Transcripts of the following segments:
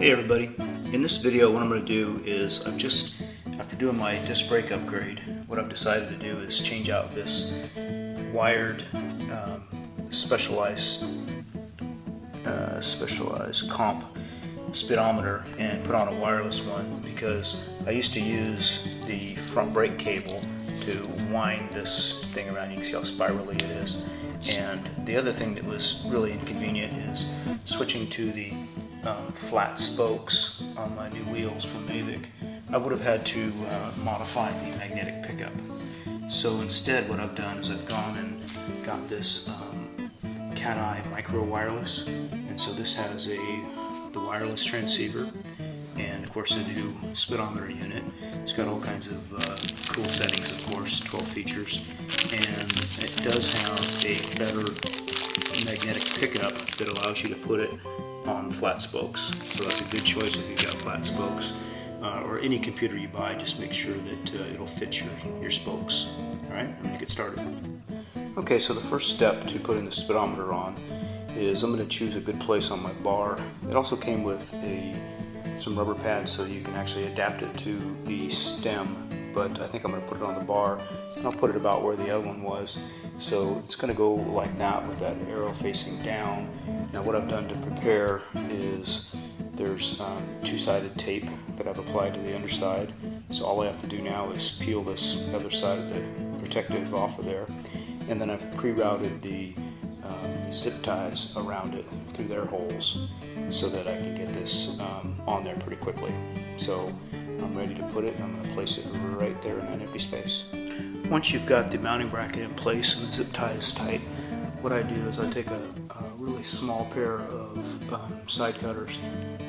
Hey everybody, in this video what I'm going to do is after doing my disc brake upgrade, what I've decided to do is change out this wired specialized comp speedometer and put on a wireless one, because I used to use the front brake cable to wind this thing around. You can see how spirally it is. And the other thing that was really inconvenient is switching to the flat spokes on my new wheels from Mavic. I would have had to modify the magnetic pickup. So instead what I've done is I've gone and got this Cateye micro wireless, and so this has the wireless transceiver and of course a new speedometer unit. It's got all kinds of cool settings, of course, 12 features, and it does have a better magnetic pickup that allows you to put it on flat spokes. So that's a good choice if you've got flat spokes, or any computer you buy. Just make sure that it'll fit your spokes. Alright, I'm going to get started. Okay, so the first step to putting the speedometer on is I'm going to choose a good place on my bar. It also came with some rubber pads so you can actually adapt it to the stem, but I think I'm going to put it on the bar, and I'll put it about where the other one was. So it's going to go like that with that arrow facing down. Now what I've done to prepare is there's two-sided tape that I've applied to the underside. So all I have to do now is peel this other side of the protective off of there, and then I've pre-routed the zip ties around it through their holes so that I can get this on there pretty quickly. So I'm ready to put it, and I'm going to place it right there in that empty space. Once you've got the mounting bracket in place and the zip tie is tight, what I do is I take a really small pair of side cutters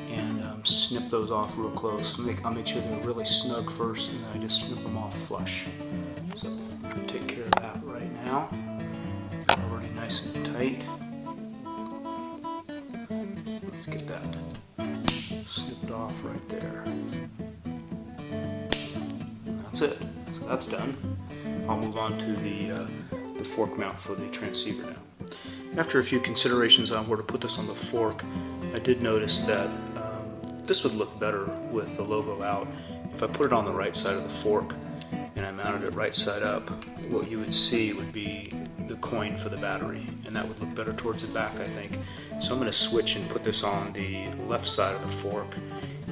and snip those off real close. I'll make sure they're really snug first, and then I just snip them off flush. So I'll take care of that right now. Already nice and tight. Let's get that snipped off right there. That's it. So that's done. I'll move on to the fork mount for the transceiver now. After a few considerations on where to put this on the fork, I did notice that this would look better with the logo out. If I put it on the right side of the fork and I mounted it right side up, what you would see would be the coin for the battery, and that would look better towards the back, I think. So I'm going to switch and put this on the left side of the fork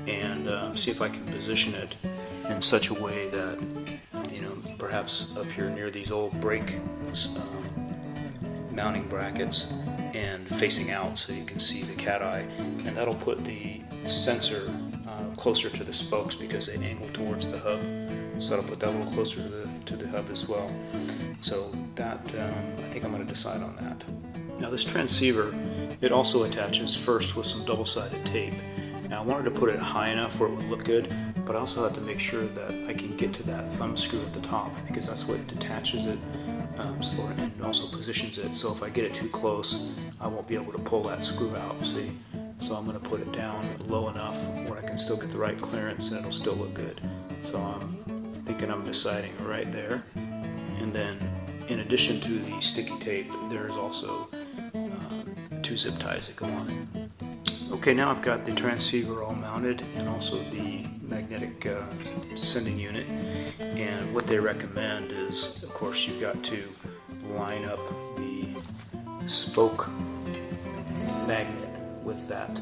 and see if I can position it in such a way that, perhaps up here near these old brake mounting brackets and facing out so you can see the Cateye, and that'll put the sensor closer to the spokes because they angle towards the hub. So that'll put that a little closer to the hub as well. So that I think I'm going to decide on that. Now this transceiver, it also attaches first with some double-sided tape. Now I wanted to put it high enough where it would look good, but I also have to make sure that I can get to that thumb screw at the top, because that's what detaches it and also positions it. So if I get it too close, I won't be able to pull that screw out, see? So I'm going to put it down low enough where I can still get the right clearance and it'll still look good. So I'm thinking I'm deciding right there. And then in addition to the sticky tape, there's also two zip ties that go on it. Okay, now I've got the transceiver all mounted and also the magnetic sending unit, and what they recommend is, of course, you've got to line up the spoke magnet with that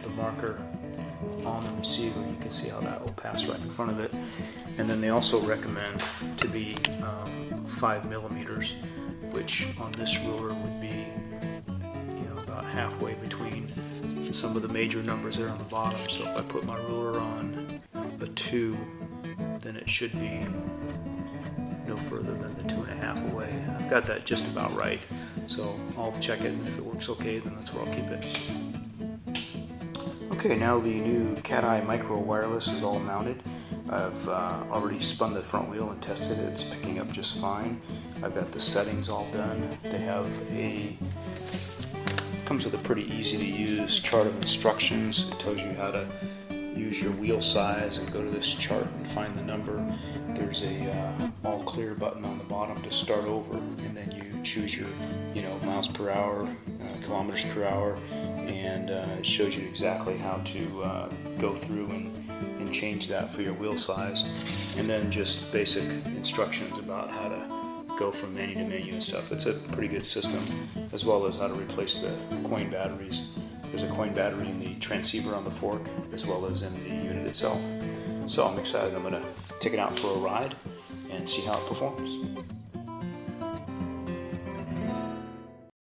the marker on the receiver. You can see how that will pass right in front of it. And then they also recommend to be 5 millimeters, which on this ruler would be about halfway between some of the major numbers there on the bottom. So if I put my ruler on a 2, then it should be no further than the 2.5 away. I've got that just about right, so I'll check it, and if it works okay, then that's where I'll keep it. Okay, now the new Cateye micro wireless is all mounted. I've already spun the front wheel and tested it. It's picking up just fine. I've got the settings all done. They have comes with a pretty easy to use chart of instructions. It tells you how to use your wheel size and go to this chart and find the number. There's a all clear button on the bottom to start over, and then you choose your miles per hour, kilometers per hour, and it shows you exactly how to go through and change that for your wheel size, and then just basic instructions about how to go from menu to menu and stuff. It's a pretty good system, as well as how to replace the coin batteries. There's a coin battery in the transceiver on the fork, as well as in the unit itself. So I'm excited. I'm going to take it out for a ride and see how it performs.